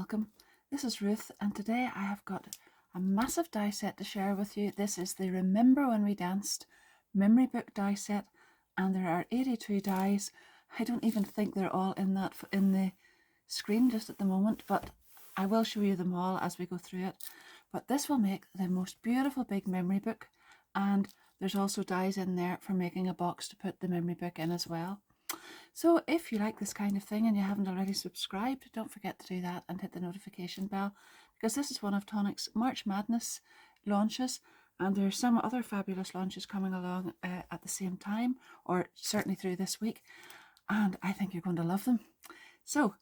welcome. This is Ruth, and today I have got a massive die set to share with you. This is the Remember When We Danced memory book die set, and there are 82 dies. I don't even think they're all in the screen just at the moment, but I will show you them all as we go through it. But this will make the most beautiful big memory book, and there's also dies in there for making a box to put the memory book in as well. So if you like this kind of thing and you haven't already subscribed, don't forget to do that and hit the notification bell, because this is one of Tonic's March Madness launches, and there's some other fabulous launches coming along at the same time, or certainly through this week, and I think you're going to love them. So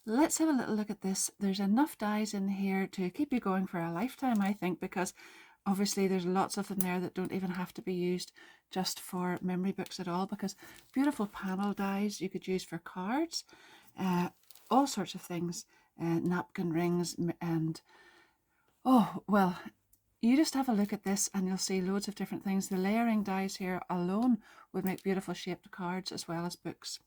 let's have a little look at this. There's enough dies in here to keep you going for a lifetime, I think, because obviously there's lots of them there that don't even have to be used just for memory books at all, because beautiful panel dies you could use for cards, all sorts of things, napkin rings, and oh well, you just have a look at this and you'll see loads of different things. The layering dies here alone would make beautiful shaped cards as well as books.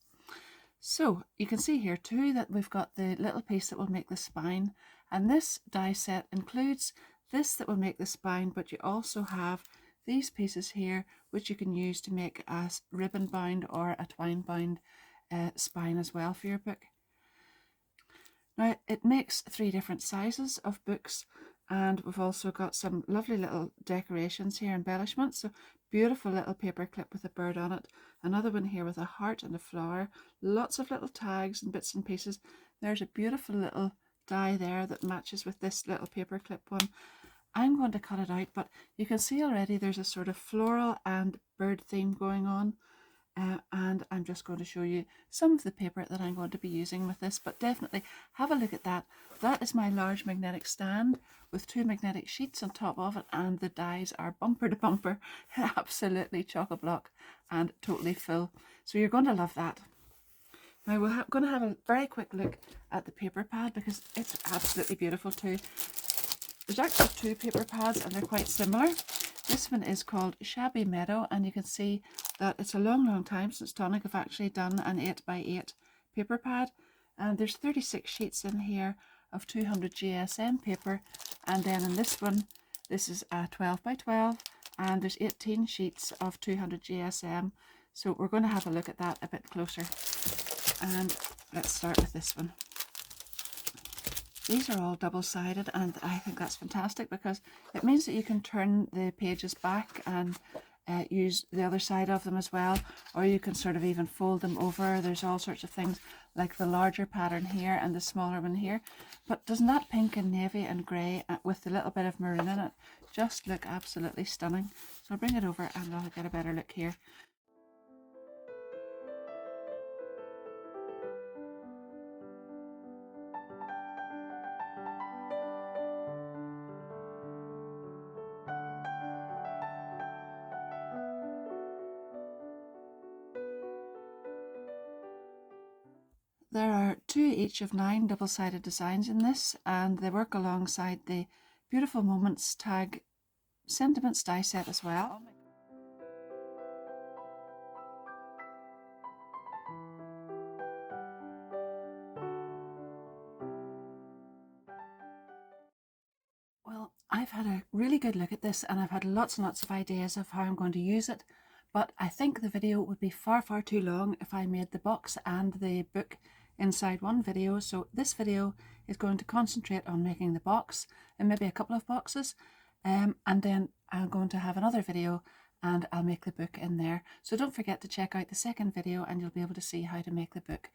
So you can see here too that we've got the little piece that will make the spine, and this die set includes this that will make the spine, but you also have these pieces here which you can use to make a ribbon bound or a twine bound spine as well for your book. Now it makes 3 different sizes of books, and we've also got some lovely little decorations here, embellishments. So beautiful little paper clip with a bird on it, another one here with a heart and a flower, lots of little tags and bits and pieces. There's a beautiful little die there that matches with this little paper clip one. I'm going to cut it out, but you can see already there's a sort of floral and bird theme going on, and I'm just going to show you some of the paper that I'm going to be using with this, but definitely have a look at that. That is my large magnetic stand with 2 magnetic sheets on top of it, and the dies are bumper to bumper, absolutely chock-a-block and totally full. So you're going to love that. Now we're going to have a very quick look at the paper pad, because it's absolutely beautiful too. There's actually 2 paper pads and they're quite similar. This one is called Shabby Meadow, and you can see that it's a long time since Tonic have actually done an 8x8 paper pad, and there's 36 sheets in here of 200 GSM paper, and then in this one, this is a 12x12, and there's 18 sheets of 200 GSM. So we're going to have a look at that a bit closer, and let's start with this one. These are all double-sided, and I think that's fantastic because it means that you can turn the pages back and use the other side of them as well, or you can sort of even fold them over. There's all sorts of things like the larger pattern here and the smaller one here. But doesn't that pink and navy and grey with a little bit of maroon in it just look absolutely stunning? So I'll bring it over and I'll get a better look here. There are 2 each of 9 double-sided designs in this, and they work alongside the Beautiful Moments Tag Sentiments die set as well. Well, I've had a really good look at this, and I've had lots and lots of ideas of how I'm going to use it, but I think the video would be far too long if I made the box and the book inside one video. So this video is going to concentrate on making the box and maybe a couple of boxes, and then I'm going to have another video and I'll make the book in there. So don't forget to check out the second video and you'll be able to see how to make the book,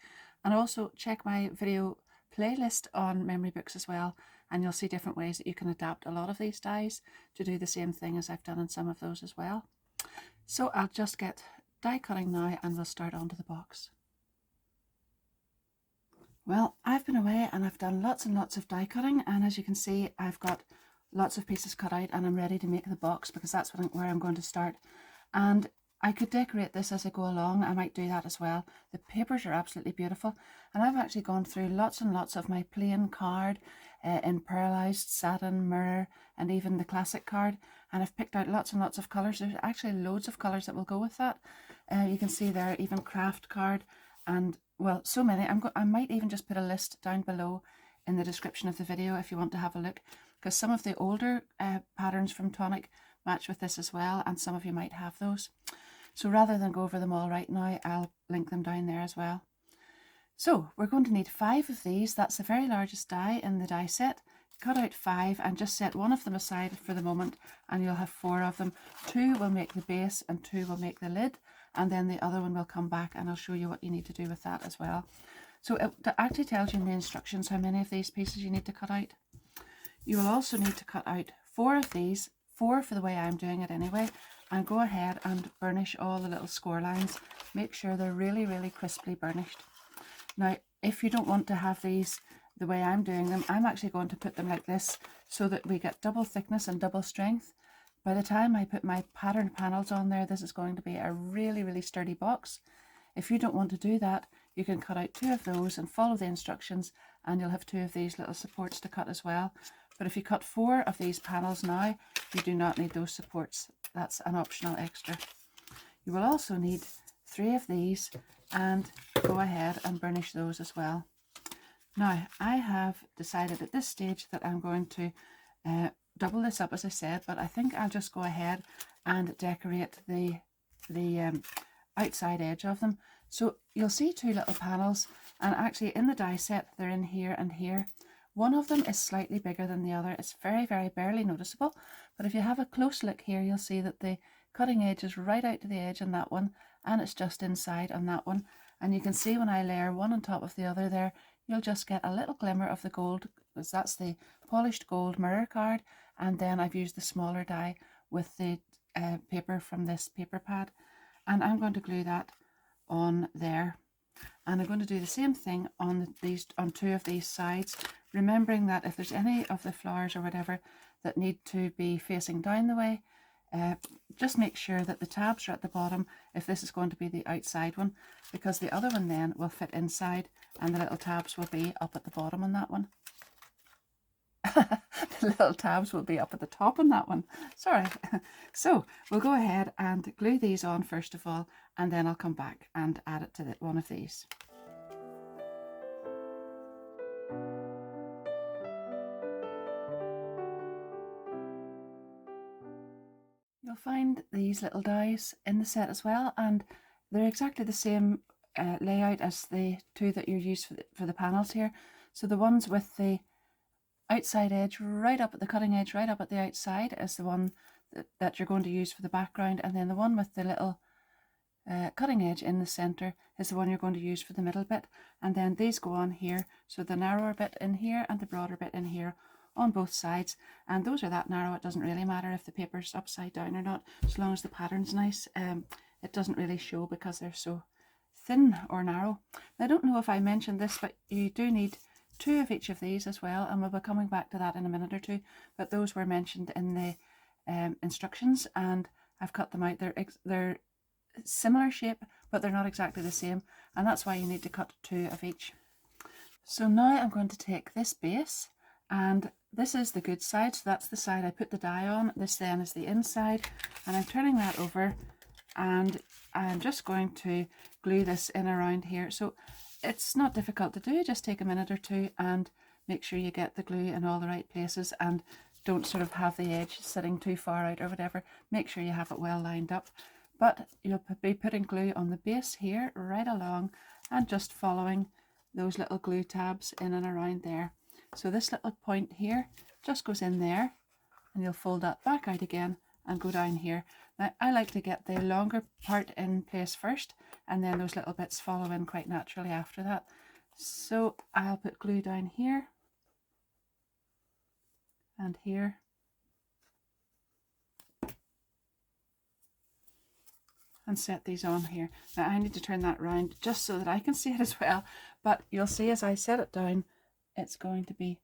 and also check my video playlist on memory books as well, and you'll see different ways that you can adapt a lot of these dies to do the same thing as I've done in some of those as well. So I'll just get die cutting now and we'll start onto the box. Well, I've been away and I've done lots and lots of die cutting, and as you can see I've got lots of pieces cut out and I'm ready to make the box, because that's where I'm going to start. And I could decorate this as I go along. I might do that as well. The papers are absolutely beautiful, and I've actually gone through lots and lots of my plain card in pearlized satin, mirror, and even the classic card, and I've picked out lots and lots of colours. There's actually loads of colours that will go with that. You can see there even craft card, and well, so many. I might even just put a list down below in the description of the video if you want to have a look, because some of the older patterns from Tonic match with this as well, and some of you might have those. So rather than go over them all right now, I'll link them down there as well. So we're going to need 5 of these. That's the very largest die in the die set. Cut out 5 and just set one of them aside for the moment, and you'll have 4 of them. 2 will make the base and 2 will make the lid, and then the other one will come back, and I'll show you what you need to do with that as well. So it actually tells you in the instructions how many of these pieces you need to cut out. You will also need to cut out 4 of these, 4 for the way I'm doing it anyway, and go ahead and burnish all the little score lines. Make sure they're really, really crisply burnished. Now, if you don't want to have these the way I'm doing them, I'm actually going to put them like this so that we get double thickness and double strength. By the time I put my pattern panels on there, this is going to be a really, really sturdy box. If you don't want to do that, you can cut out 2 of those and follow the instructions, and you'll have 2 of these little supports to cut as well. But if you cut 4 of these panels now, you do not need those supports. That's an optional extra. You will also need 3 of these, and go ahead and burnish those as well. Now, I have decided at this stage that I'm going to double this up, as I said, but I think I'll just go ahead and decorate the outside edge of them. So you'll see 2 little panels, and actually in the die set they're in here and here. One of them is slightly bigger than the other. It's very, very barely noticeable, but if you have a close look here, you'll see that the cutting edge is right out to the edge on that one, and it's just inside on that one. And you can see when I layer one on top of the other there, you'll just get a little glimmer of the gold, because that's the polished gold mirror card, and then I've used the smaller die with the paper from this paper pad, and I'm going to glue that on there. And I'm going to do the same thing on 2 of these sides, remembering that if there's any of the flowers or whatever that need to be facing down the way, just make sure that the tabs are at the bottom if this is going to be the outside one, because the other one then will fit inside and the little tabs will be up at the bottom on that one. The little tabs will be up at the top on that one. Sorry. So we'll go ahead and glue these on first of all, and then I'll come back and add it to one of these. You'll find these little dies in the set as well, and they're exactly the same layout as the 2 that you use for the panels here. So the ones with the outside edge right up at the cutting edge, right up at the outside, is the one that you're going to use for the background, and then the one with the little cutting edge in the center is the one you're going to use for the middle bit. And then these go on here, so the narrower bit in here and the broader bit in here on both sides, and those are that narrow. It doesn't really matter if the paper's upside down or not, as long as the pattern's nice. It doesn't really show because they're so thin or narrow. I don't know if I mentioned this, but you do need 2 of each of these as well, and we'll be coming back to that in a minute or two, but those were mentioned in the instructions, and I've cut them out. They're similar shape, but they're not exactly the same, and that's why you need to cut 2 of each. So now I'm going to take this base, and this is the good side, so that's the side I put the die on. This then is the inside, and I'm turning that over, and I'm just going to glue this in around here. So it's not difficult to do, just take a minute or 2 and make sure you get the glue in all the right places, and don't sort of have the edge sitting too far out or whatever. Make sure you have it well lined up. But you'll be putting glue on the base here right along, and just following those little glue tabs in and around there. So this little point here just goes in there, and you'll fold that back out again and go down here. Now I like to get the longer part in place first, and then those little bits follow in quite naturally after that. So I'll put glue down here and here, and set these on here. Now I need to turn that round just so that I can see it as well, but you'll see as I set it down, it's going to be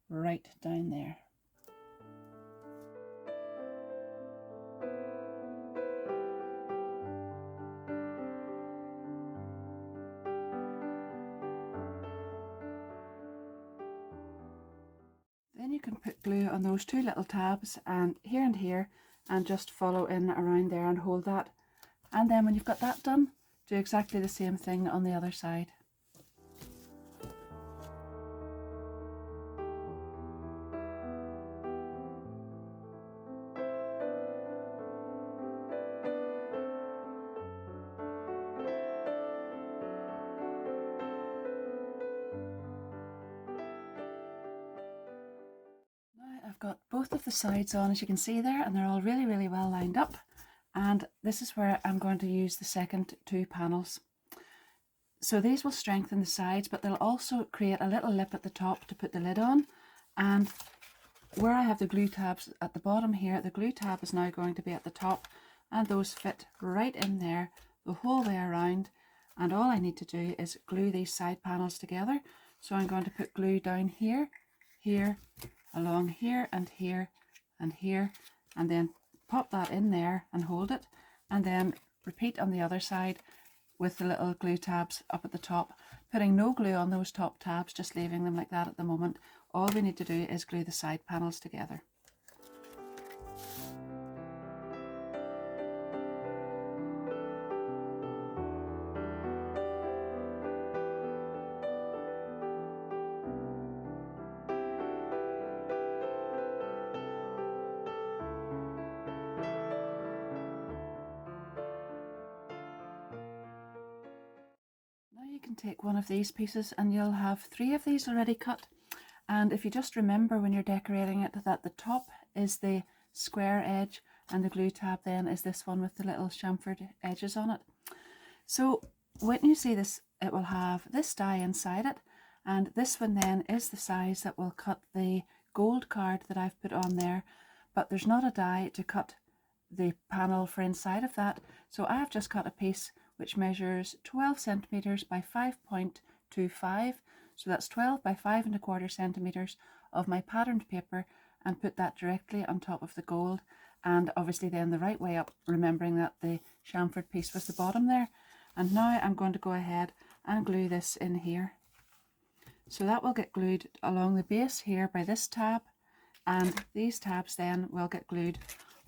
right down there. Then you can put glue on those 2 little tabs and here, and just follow in around there and hold that. And then when you've got that done, do exactly the same thing on the other side. got both of the sides on, as you can see there, and they're all really well lined up. And this is where I'm going to use the second two panels. So these will strengthen the sides, but they'll also create a little lip at the top to put the lid on. And where I have the glue tabs at the bottom here, the glue tab is now going to be at the top, and those fit right in there the whole way around. And all I need to do is glue these side panels together. So I'm going to put glue down here, here, along here, and here, and here, and then pop that in there and hold it, and then repeat on the other side with the little glue tabs up at the top, putting no glue on those top tabs, just leaving them like that at the moment. All we need to do is glue the side panels together. Now you can take one of these pieces and you'll have 3 of these already cut. And if you just remember when you're decorating it that the top is the square edge and the glue tab then is this one with the little chamfered edges on it. So when you see this, it will have this die inside it, and this one then is the size that will cut the gold card that I've put on there, but there's not a die to cut the panel for inside of that. So I've just cut a piece which measures 12 centimeters by 5.25. So that's 12 by 5¼ centimeters of my patterned paper, and put that directly on top of the gold, and obviously then the right way up, remembering that the chamfered piece was the bottom there. And now I'm going to go ahead and glue this in here. So that will get glued along the base here by this tab, and these tabs then will get glued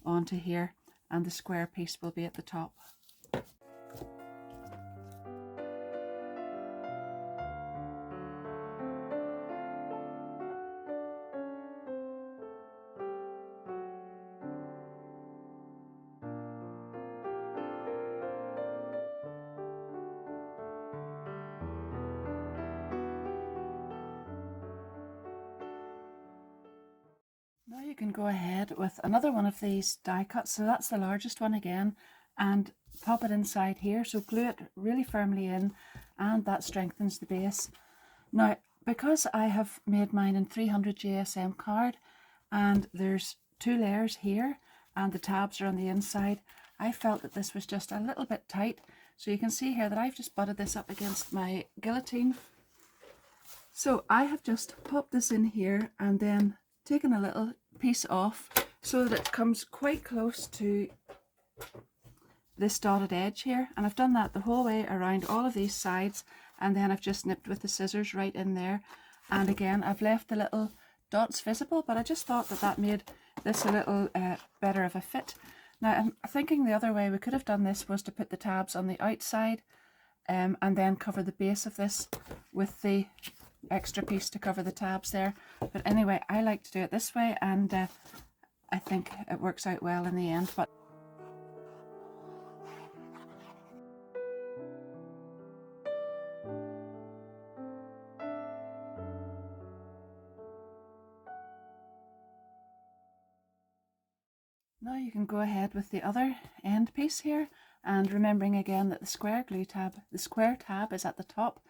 onto here, and the square piece will be at the top. Now you can go ahead with another one of these die cuts, so that's the largest one again, and pop it inside here. So glue it really firmly in, and that strengthens the base. Now, because I have made mine in 300 GSM card, and there's 2 layers here, and the tabs are on the inside, I felt that this was just a little bit tight. So you can see here that I've just butted this up against my guillotine. So I have just popped this in here and then taken a little piece off so that it comes quite close to this dotted edge here, and I've done that the whole way around all of these sides, and then I've just nipped with the scissors right in there. And again, I've left the little dots visible, but I just thought that that made this a little better of a fit. Now I'm thinking the other way we could have done this was to put the tabs on the outside, and then cover the base of this with the extra piece to cover the tabs there. But anyway, I like to do it this way, and I think it works out well in the end. But now you can go ahead with the other end piece here, and remembering again that the square tab is at the top.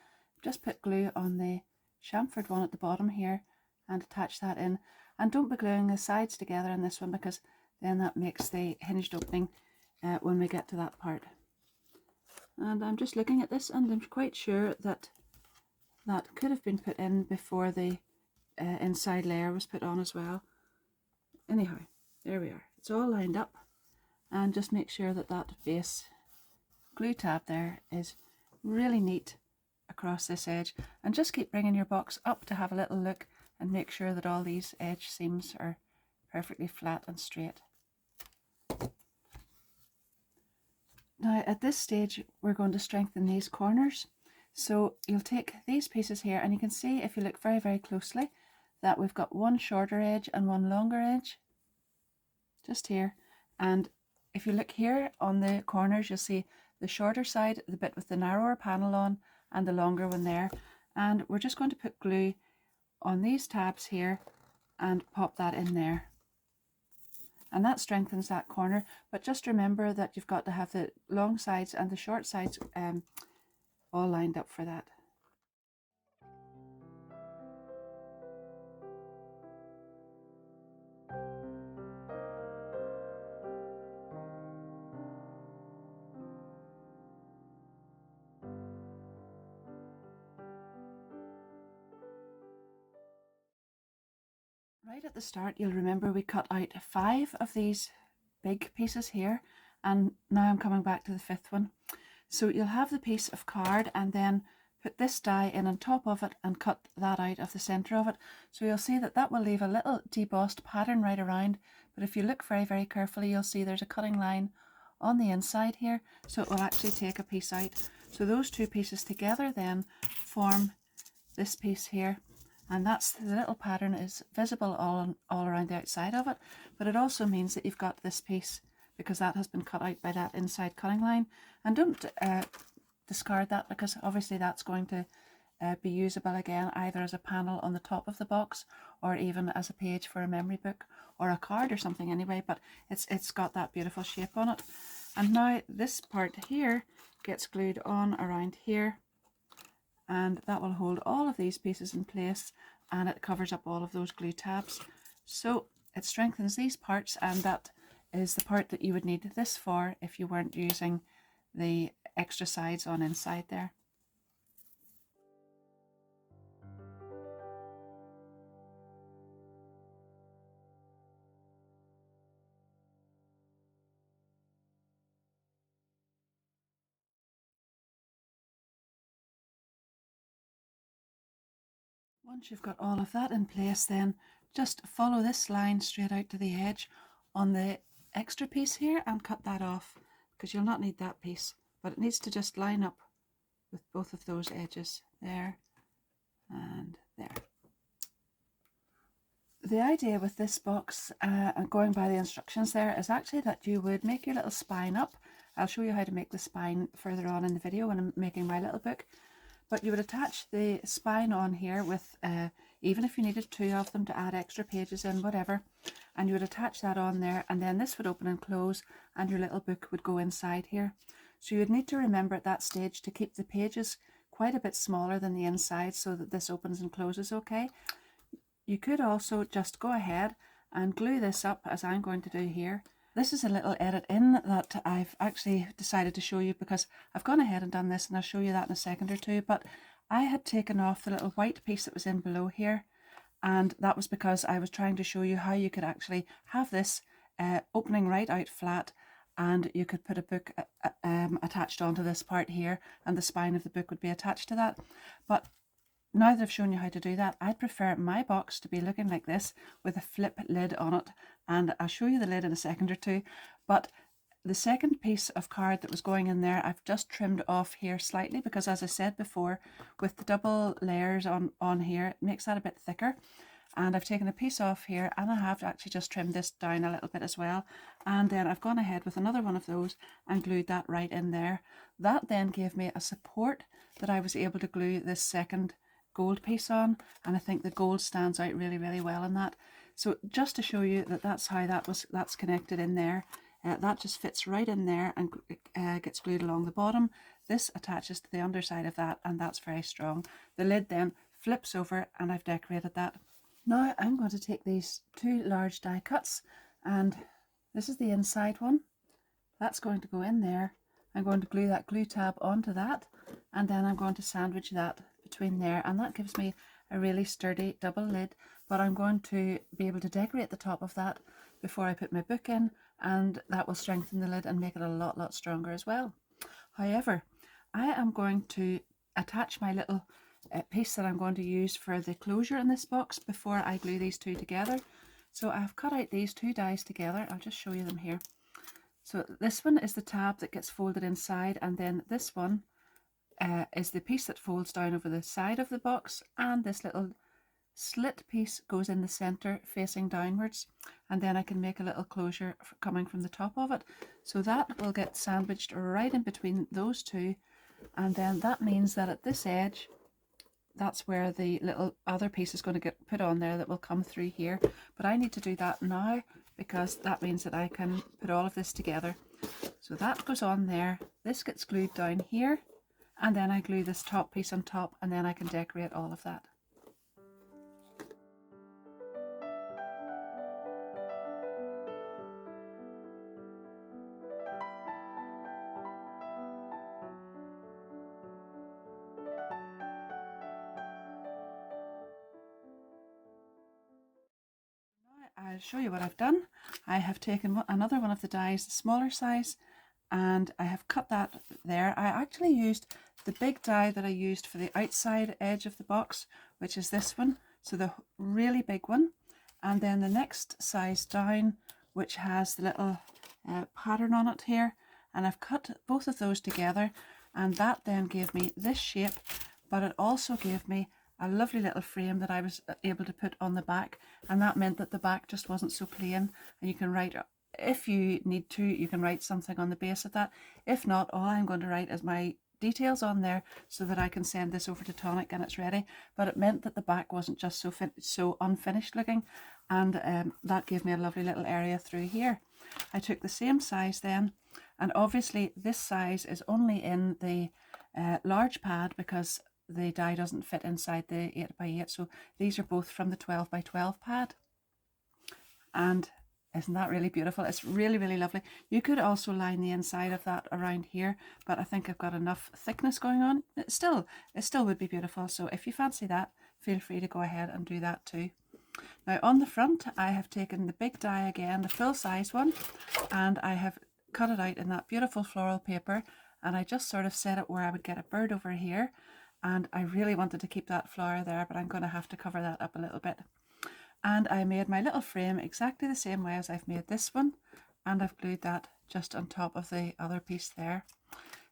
Just put glue on the chamfered one at the bottom here and attach that in, and don't be gluing the sides together in this one, because then that makes the hinged opening when we get to that part. And I'm just looking at this, and I'm quite sure that that could have been put in before the inside layer was put on as well. Anyhow, there we are, it's all lined up, and just make sure that that base glue tab there is really neat across this edge, and just keep bringing your box up to have a little look and make sure that all these edge seams are perfectly flat and straight. Now at this stage we're going to strengthen these corners, so you'll take these pieces here, and you can see if you look very closely that we've got one shorter edge and one longer edge just here. And if you look here on the corners, you'll see the shorter side, the bit with the narrower panel on, and the longer one there. And we're just going to put glue on these tabs here and pop that in there. And that strengthens that corner, but just remember that you've got to have the long sides and the short sides all lined up for that. Right at the start, you'll remember we cut out 5 of these big pieces here, and now I'm coming back to the 5th one. So you'll have the piece of card and then put this die in on top of it and cut that out of the centre of it. So you'll see that that will leave a little debossed pattern right around, but if you look very, very carefully, you'll see there's a cutting line on the inside here, so it will actually take a piece out. So those 2 pieces together then form this piece here, and that's the little pattern is visible all around the outside of it, but it also means that you've got this piece because that has been cut out by that inside cutting line. And don't discard that, because obviously that's going to be usable again, either as a panel on the top of the box or even as a page for a memory book or a card or something anyway, but it's got that beautiful shape on it. And now this part here gets glued on around here, and that will hold all of these pieces in place, and it covers up all of those glue tabs. So it strengthens these parts, and that is the part that you would need this for if you weren't using the extra sides on inside there. Once you've got all of that in place, then just follow this line straight out to the edge on the extra piece here and cut that off, because you'll not need that piece, but it needs to just line up with both of those edges there and there. The idea with this box, and going by the instructions there, is actually that you would make your little spine up. I'll show you how to make the spine further on in the video when I'm making my little book. But you would attach the spine on here with, even if you needed 2 of them to add extra pages in, whatever, and you would attach that on there, and then this would open and close, and your little book would go inside here. So you would need to remember at that stage to keep the pages quite a bit smaller than the inside so that this opens and closes okay. You could also just go ahead and glue this up as I'm going to do here. This is a little edit in that I've actually decided to show you, because I've gone ahead and done this, and I'll show you that in a second or two, but I had taken off the little white piece that was in below here, and that was because I was trying to show you how you could actually have this opening right out flat, and you could put a book attached onto this part here, and the spine of the book would be attached to that. But now that I've shown you how to do that, I'd prefer my box to be looking like this with a flip lid on it, and I'll show you the lid in a second or two. But the second piece of card that was going in there, I've just trimmed off here slightly, because as I said before, with the double layers on here, it makes that a bit thicker. And I've taken a piece off here, and I have actually just trimmed this down a little bit as well. And then I've gone ahead with another one of those and glued that right in there. That then gave me a support that I was able to glue this second gold piece on, and I think the gold stands out really, really well in that. So just to show you that that's how that's connected in there. That just fits right in there and gets glued along the bottom. This attaches to the underside of that, and that's very strong. The lid then flips over, and I've decorated that. Now I'm going to take these 2 large die cuts, and this is the inside one. That's going to go in there. I'm going to glue that glue tab onto that, and then I'm going to sandwich that between there, and that gives me a really sturdy double lid. But I'm going to be able to decorate the top of that before I put my book in, and that will strengthen the lid and make it a lot stronger as well. However, I am going to attach my little piece that I'm going to use for the closure in this box before I glue these 2 together. So I've cut out these 2 dies together. I'll just show you them here. So this one is the tab that gets folded inside, and then this one is the piece that folds down over the side of the box, and this little slit piece goes in the center facing downwards, and then I can make a little closure coming from the top of it. So that will get sandwiched right in between those 2, and then that means that at this edge that's where the little other piece is going to get put on there that will come through here. But I need to do that now because that means that I can put all of this together. So that goes on there, this gets glued down here, and then I glue this top piece on top, and then I can decorate all of that. I'll show you what I've done. I have taken another one of the dies, the smaller size, and I have cut that there. I actually used the big die that I used for the outside edge of the box, which is this one, so the really big one, and then the next size down, which has the little pattern on it here, and I've cut both of those together, and that then gave me this shape, but it also gave me a lovely little frame that I was able to put on the back, and that meant that the back just wasn't so plain, and you can write, if you need to, you can write something on the base of that. If not, all I'm going to write is my details on there so that I can send this over to Tonic and it's ready. But it meant that the back wasn't just so unfinished looking, and that gave me a lovely little area through here. I took the same size then, and obviously this size is only in the large pad because the die doesn't fit inside the 8x8, so these are both from the 12x12 pad. And isn't that really beautiful? It's really, really lovely. You could also line the inside of that around here, but I think I've got enough thickness going on. It still would be beautiful, so if you fancy that, feel free to go ahead and do that too. Now on the front, I have taken the big die again, the full size one, and I have cut it out in that beautiful floral paper, and I just sort of set it where I would get a bird over here, and I really wanted to keep that flower there, but I'm going to have to cover that up a little bit. And I made my little frame exactly the same way as I've made this one, and I've glued that just on top of the other piece there.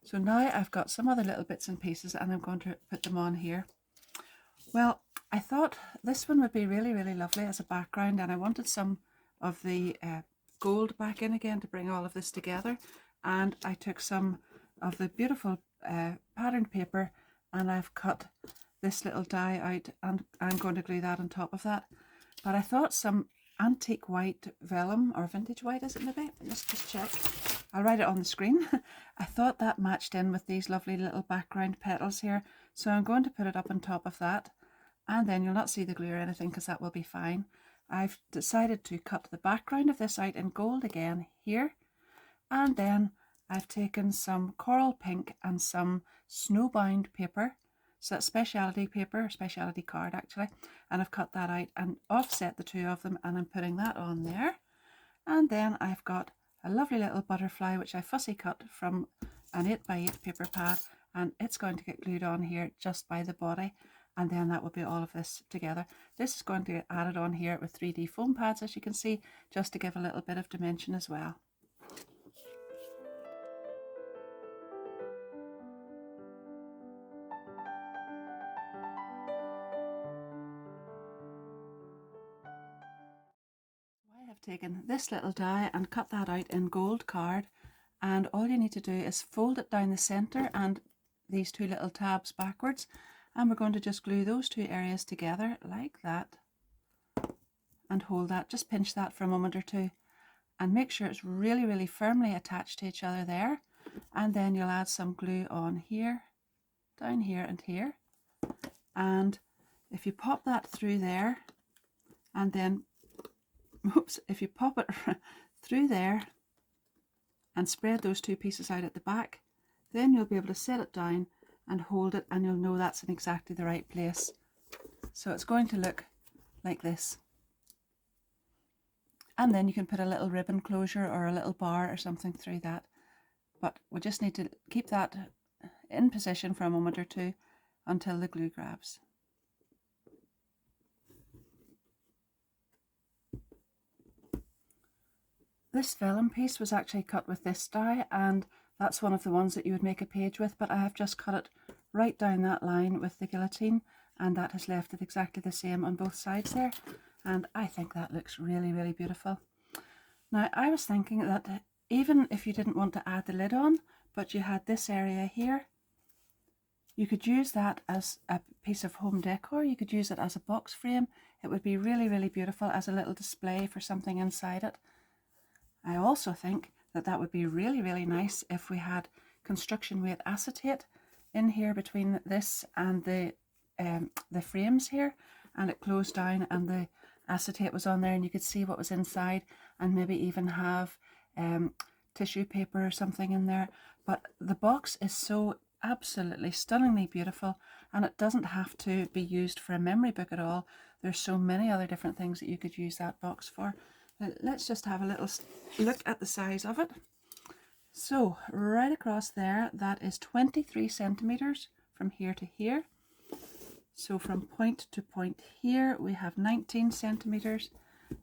So now I've got some other little bits and pieces, and I'm going to put them on here. Well, I thought this one would be really, really lovely as a background, and I wanted some of the gold back in again to bring all of this together, and I took some of the beautiful patterned paper, and I've cut this little die out, and I'm going to glue that on top of that. But I thought some antique white vellum, or vintage white is it maybe? Let's just check. I'll write it on the screen. I thought that matched in with these lovely little background petals here, so I'm going to put it up on top of that, and then you'll not see the glue or anything because that will be fine. I've decided to cut the background of this out in gold again here, and then I've taken some coral pink and some snowbound paper, so that's speciality paper, speciality card actually, and I've cut that out and offset the two of them, and I'm putting that on there. And then I've got a lovely little butterfly which I fussy cut from an 8x8 paper pad, and it's going to get glued on here just by the body, and then that will be all of this together. This is going to get added on here with 3D foam pads, as you can see, just to give a little bit of dimension as well. Taken this little die and cut that out in gold card, and all you need to do is fold it down the center and these two little tabs backwards, and we're going to just glue those two areas together like that and hold that. Just pinch that for a moment or two and make sure it's really, really firmly attached to each other there, and then you'll add some glue on here, down here and here, and if you pop that through there, and then if you pop it through there and spread those two pieces out at the back, then you'll be able to set it down and hold it, and you'll know that's in exactly the right place. So it's going to look like this. And then you can put a little ribbon closure or a little bar or something through that. But we just need to keep that in position for a moment or two until the glue grabs. This vellum piece was actually cut with this die, and that's one of the ones that you would make a page with, but I have just cut it right down that line with the guillotine, and that has left it exactly the same on both sides there, and I think that looks really, really beautiful. Now I was thinking that even if you didn't want to add the lid on, but you had this area here, You could use that as a piece of home decor. You could use it as a box frame. It would be really, really beautiful as a little display for something inside it. I also think that that would be really, really nice if we had construction weight acetate in here between this and the frames here, and it closed down and the acetate was on there and you could see what was inside, and maybe even have tissue paper or something in there. But the box is so absolutely stunningly beautiful, and it doesn't have to be used for a memory book at all. There's so many other different things that you could use that box for. Let's just have a little look at the size of it. So right across there, that is 23 centimeters from here to here. So from point to point here we have 19 centimeters,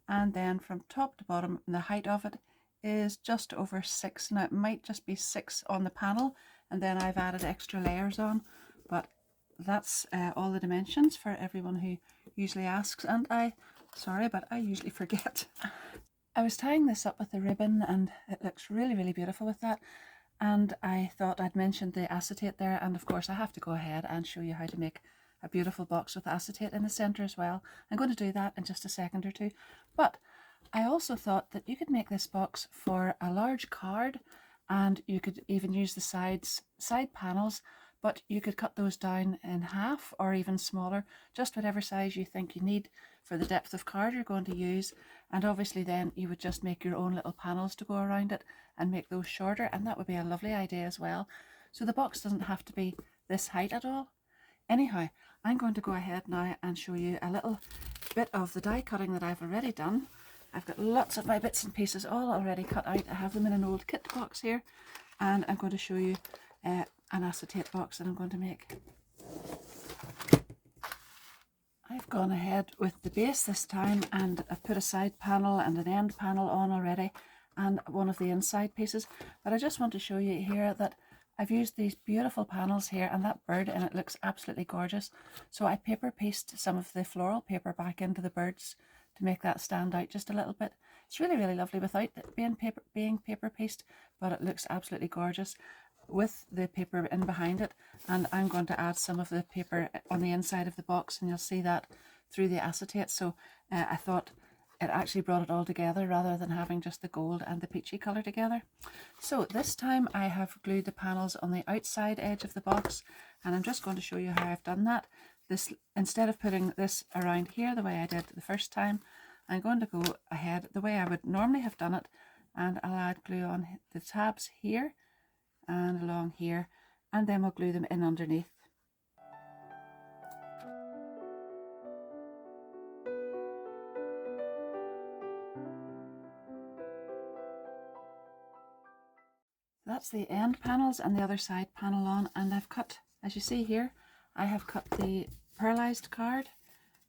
and then from top to bottom the height of it is just over 6. Now it might just be 6 on the panel, and then I've added extra layers on, but that's all the dimensions for everyone who usually asks, and sorry, but I usually forget. I was tying this up with a ribbon and it looks really, really beautiful with that, and I thought I'd mentioned the acetate there, and of course I have to go ahead and show you how to make a beautiful box with acetate in the center as well. I'm going to do that in just a second or two, but I also thought that you could make this box for a large card, and you could even use the side panels, but you could cut those down in half or even smaller, just whatever size you think you need for the depth of card you're going to use. And obviously then you would just make your own little panels to go around it and make those shorter, and that would be a lovely idea as well. So the box doesn't have to be this height at all. Anyhow, I'm going to go ahead now and show you a little bit of the die cutting that I've already done. I've got lots of my bits and pieces all already cut out. I have them in an old kit box here, and I'm going to show you an acetate box that I'm going to make. I've gone ahead with the base this time, and I've put a side panel and an end panel on already, and one of the inside pieces. But I just want to show you here that I've used these beautiful panels here, and that bird in it looks absolutely gorgeous. So I paper pieced some of the floral paper back into the birds to make that stand out just a little bit. It's really, really lovely without it being paper pieced, but it looks absolutely gorgeous with the paper in behind it. And I'm going to add some of the paper on the inside of the box, and you'll see that through the acetate. So I thought it actually brought it all together rather than having just the gold and the peachy colour together. So this time I have glued the panels on the outside edge of the box, and I'm just going to show you how I've done that. Instead of putting this around here the way I did the first time, I'm going to go ahead the way I would normally have done it, and I'll add glue on the tabs here and along here, and then we'll glue them in underneath. That's the end panels and the other side panel on, and I've cut, as you see here, I have cut the pearlized card,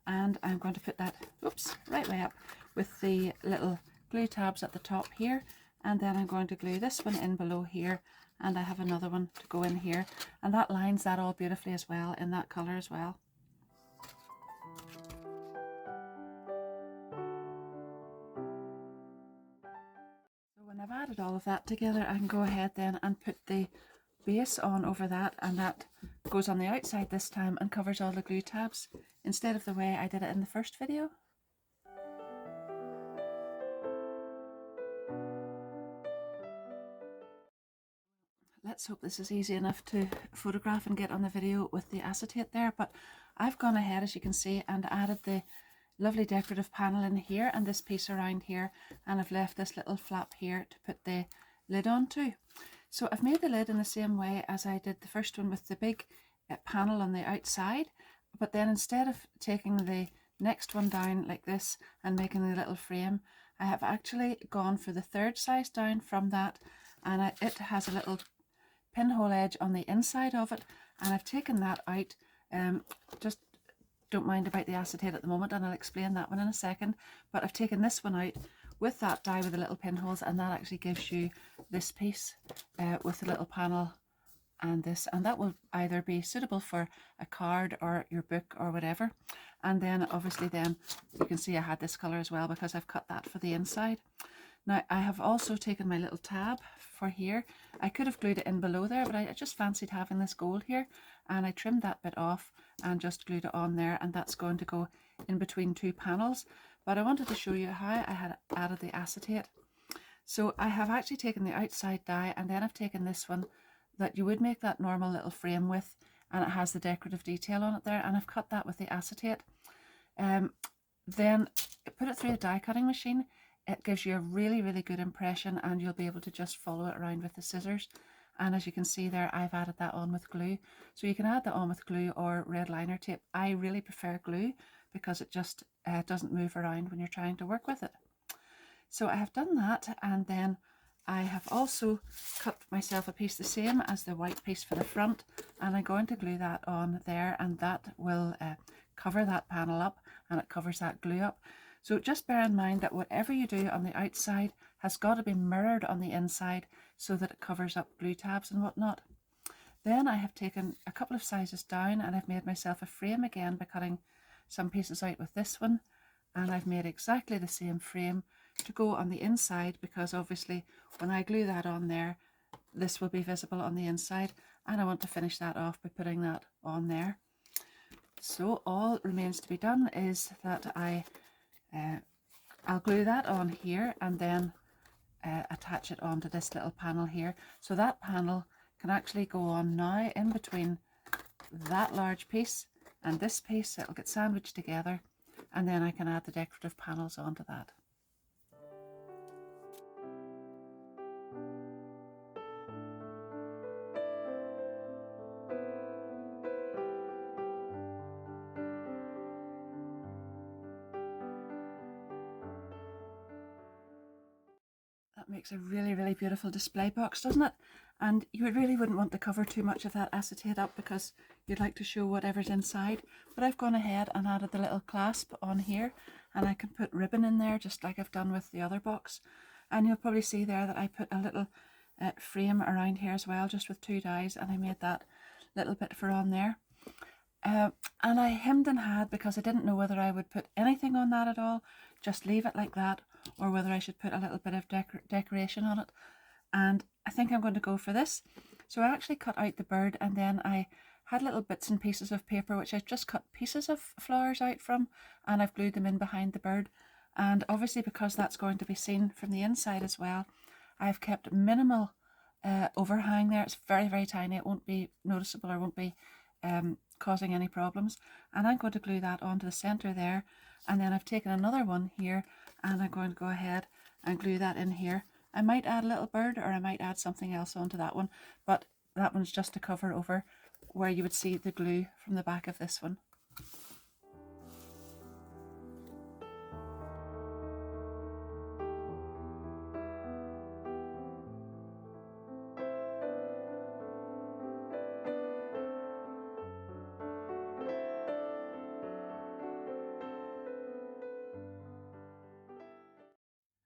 and I'm going to put that, oops, right way up with the little glue tabs at the top here, and then I'm going to glue this one in below here, and I have another one to go in here, and that lines that all beautifully as well in that colour as well. So when I've added all of that together, I can go ahead then and put the base on over that, and that goes on the outside this time and covers all the glue tabs instead of the way I did it in the first video. Let's hope this is easy enough to photograph and get on the video with the acetate there, but I've gone ahead, as you can see, and added the lovely decorative panel in here and this piece around here, and I've left this little flap here to put the lid onto. So I've made the lid in the same way as I did the first one with the big panel on the outside, but then instead of taking the next one down like this and making the little frame, I have actually gone for the third size down from that, and it has a little pinhole edge on the inside of it, and I've taken that out. Just don't mind about the acetate at the moment, and I'll explain that one in a second, but I've taken this one out with that die with the little pinholes, and that actually gives you this piece with the little panel and this, and that will either be suitable for a card or your book or whatever. And then obviously then you can see I had this colour as well because I've cut that for the inside. Now I have also taken my little tab for here. I could have glued it in below there, but I just fancied having this gold here, and I trimmed that bit off and just glued it on there, and that's going to go in between two panels. But I wanted to show you how I had added the acetate. So I have actually taken the outside die, and then I've taken this one that you would make that normal little frame with, and it has the decorative detail on it there, and I've cut that with the acetate. Then put it through the die cutting machine. It gives you a really, really good impression, and you'll be able to just follow it around with the scissors. And as you can see there, I've added that on with glue. So you can add that on with glue or red liner tape. I really prefer glue because it just doesn't move around when you're trying to work with it. So I have done that, and then I have also cut myself a piece the same as the white piece for the front, and I'm going to glue that on there, and that will cover that panel up, and it covers that glue up. So just bear in mind that whatever you do on the outside has got to be mirrored on the inside so that it covers up glue tabs and whatnot. Then I have taken a couple of sizes down, and I've made myself a frame again by cutting some pieces out with this one, and I've made exactly the same frame to go on the inside, because obviously when I glue that on there, this will be visible on the inside, and I want to finish that off by putting that on there. So all that remains to be done is that I'll glue that on here, and then attach it onto this little panel here. So that panel can actually go on now in between that large piece and this piece. It'll get sandwiched together, and then I can add the decorative panels onto that. That makes a really, really beautiful display box, doesn't it? And you really wouldn't want to cover too much of that acetate up because you'd like to show whatever's inside. But I've gone ahead and added the little clasp on here, and I can put ribbon in there just like I've done with the other box. And you'll probably see there that I put a little frame around here as well, just with two dies, and I made that little bit for on there. And I hemmed and hawed because I didn't know whether I would put anything on that at all, just leave it like that, or whether I should put a little bit of decoration on it. And I think I'm going to go for this. So I actually cut out the bird, and then I had little bits and pieces of paper which I've just cut pieces of flowers out from, and I've glued them in behind the bird. And obviously because that's going to be seen from the inside as well, I've kept minimal overhang there. It's very, very tiny. It won't be noticeable, or won't be causing any problems. And I'm going to glue that onto the center there, and then I've taken another one here, and I'm going to go ahead and glue that in here. I might add a little bird, or I might add something else onto that one, but that one's just to cover over where you would see the glue from the back of this one.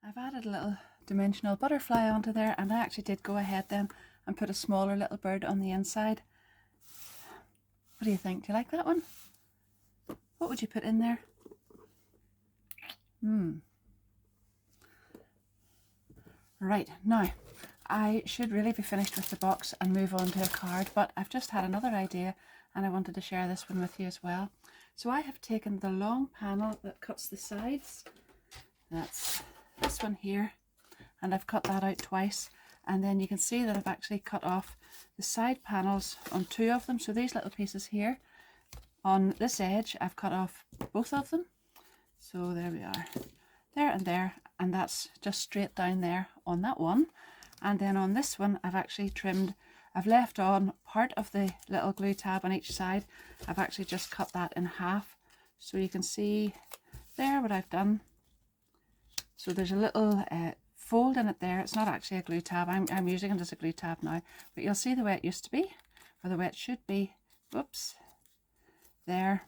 I've added a little dimensional butterfly onto there, and I actually did go ahead then and put a smaller little bird on the inside. What do you think? Do you like that one? What would you put in there? Right, now I should really be finished with the box and move on to a card, but I've just had another idea, and I wanted to share this one with you as well. So I have taken the long panel that cuts the sides. That's this one here, and I've cut that out twice, and then you can see that I've actually cut off the side panels on two of them. So these little pieces here on this edge, I've cut off both of them. So there we are, there and there, and that's just straight down there on that one. And then on this one, I've actually trimmed, I've left on part of the little glue tab on each side. I've actually just cut that in half, so you can see there what I've done. So there's a little fold in it there. It's not actually a glue tab. I'm using it as a glue tab now, but you'll see the way it used to be, or the way it should be. Whoops, there.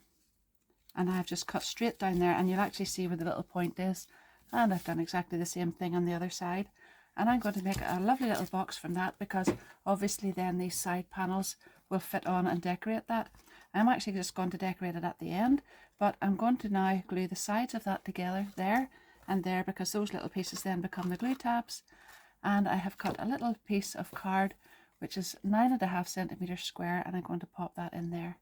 And I've just cut straight down there, and you'll actually see where the little point is. And I've done exactly the same thing on the other side. And I'm going to make a lovely little box from that, because obviously then these side panels will fit on and decorate that. I'm actually just going to decorate it at the end, but I'm going to now glue the sides of that together there and there, because those little pieces then become the glue tabs. And I have cut a little piece of card which is 9.5 centimeters square, and I'm going to pop that in there.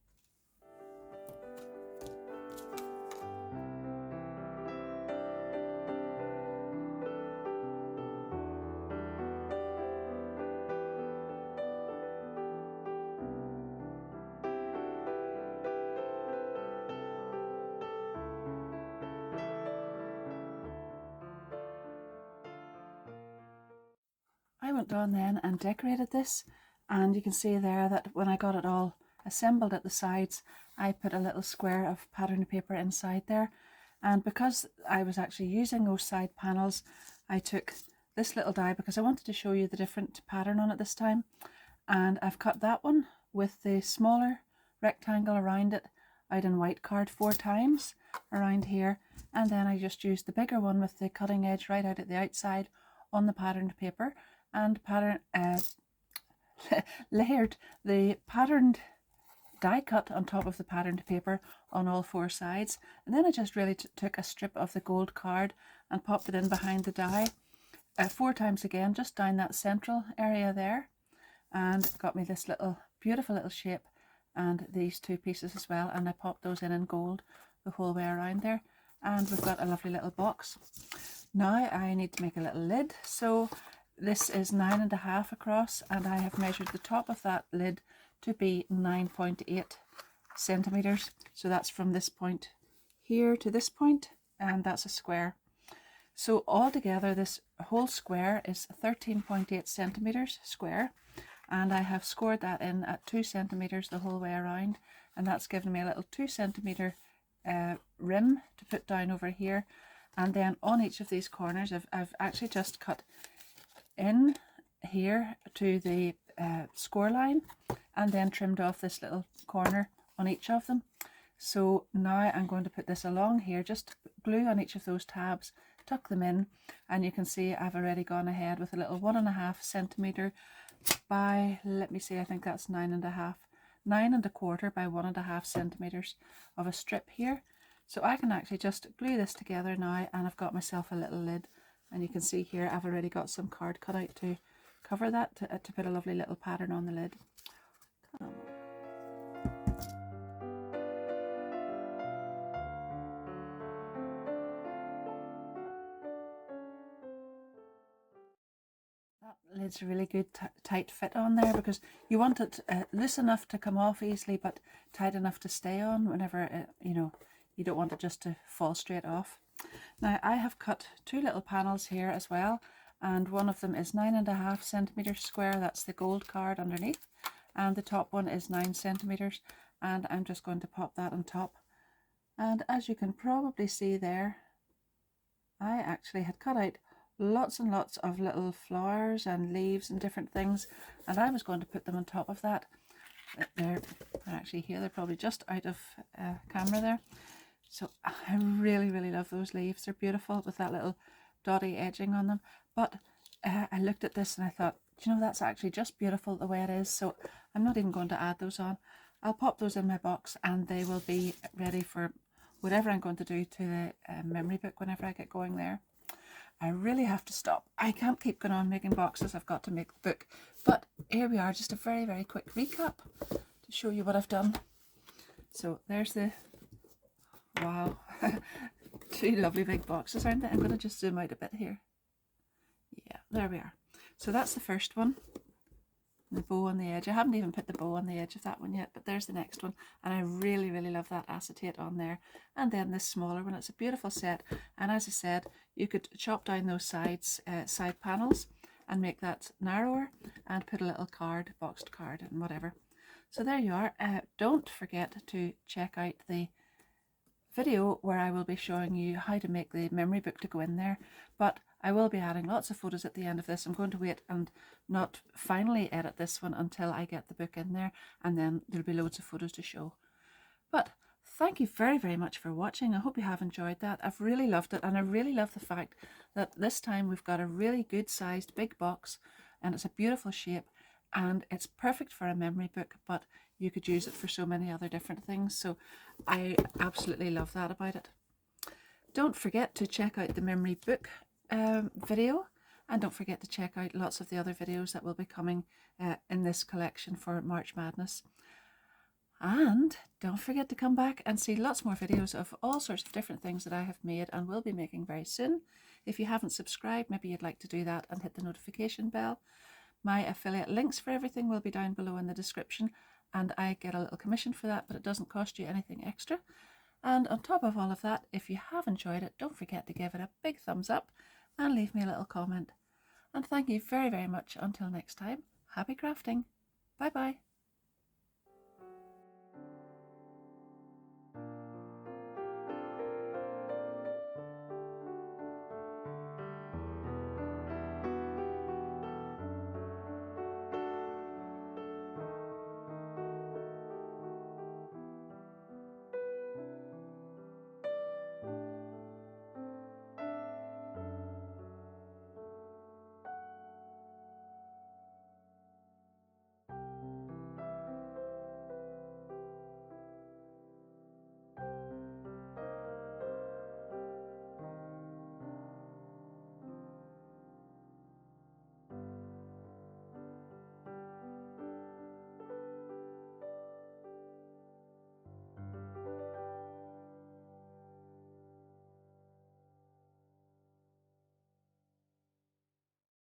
I went on then and decorated this, and you can see there that when I got it all assembled at the sides, I put a little square of pattern paper inside there, and because I was actually using those side panels, I took this little die because I wanted to show you the different pattern on it this time, and I've cut that one with the smaller rectangle around it out in white card 4 times around here, and then I just used the bigger one with the cutting edge right out at the outside on the patterned paper, and layered the patterned die cut on top of the patterned paper on all 4 sides. And then I just really took a strip of the gold card and popped it in behind the die 4 times again, just down that central area there, and got me this little beautiful little shape, and these 2 pieces as well, and I popped those in gold the whole way around there, and we've got a lovely little box. Now I need to make a little lid, so this is 9.5 across, and I have measured the top of that lid to be 9.8 centimeters. So that's from this point here to this point, and that's a square. So altogether this whole square is 13.8 centimeters square, and I have scored that in at 2 centimeters the whole way around, and that's given me a little 2 centimeter rim to put down over here. And then on each of these corners I've actually just cut in here to the score line, and then trimmed off this little corner on each of them. So now I'm going to put this along here, just glue on each of those tabs, tuck them in, and you can see I've already gone ahead with a little 1.5 centimeter by, let me see, I think that's 9.5, 9.25 by 1.5 centimeters of a strip here. So I can actually just glue this together now, and I've got myself a little lid. And you can see here I've already got some card cut out to cover that, to put a lovely little pattern on the lid. That lid's a really good tight fit on there, because you want it loose enough to come off easily, but tight enough to stay on whenever, you know, you don't want it just to fall straight off. Now I have cut 2 little panels here as well, and one of them is 9.5 centimeters square, that's the gold card underneath, and the top one is 9 centimeters, and I'm just going to pop that on top. And as you can probably see there, I actually had cut out lots and lots of little flowers and leaves and different things, and I was going to put them on top of that. They're actually here, they're probably just out of camera there. So I really, really love those leaves. They're beautiful with that little dotty edging on them. But I looked at this and I thought, you know, that's actually just beautiful the way it is. So I'm not even going to add those on. I'll pop those in my box, and they will be ready for whatever I'm going to do to the memory book whenever I get going there. I really have to stop. I can't keep going on making boxes. I've got to make the book. But here we are, just a very, very quick recap to show you what I've done. So there's the... Wow, 2 lovely big boxes, aren't they? I'm going to just zoom out a bit here. Yeah, there we are. So that's the first one, the bow on the edge. I haven't even put the bow on the edge of that one yet, but there's the next one, and I really, really love that acetate on there. And then this smaller one, it's a beautiful set, and as I said, you could chop down those sides, side panels, and make that narrower, and put a little card, boxed card, and whatever. So there you are. Don't forget to check out the video where I will be showing you how to make the memory book to go in there, but I will be adding lots of photos at the end of this. I'm going to wait and not finally edit this one until I get the book in there, and then there'll be loads of photos to show. But thank you very, very much for watching. I hope you have enjoyed that. I've really loved it, and I really love the fact that this time we've got a really good sized big box, and it's a beautiful shape, and it's perfect for a memory book, but you could use it for so many other different things. So I absolutely love that about it. Don't forget to check out the memory book video, And don't forget to check out lots of the other videos that will be coming in this collection for March Madness. And don't forget to come back and see lots more videos of all sorts of different things that I have made and will be making very soon. If you haven't subscribed, maybe you'd like to do that and hit the notification bell. My affiliate links for everything will be down below in the description, and I get a little commission for that, but it doesn't cost you anything extra. And on top of all of that, if you have enjoyed it, don't forget to give it a big thumbs up and leave me a little comment. And thank you very, very much. Until next time, happy crafting. Bye bye.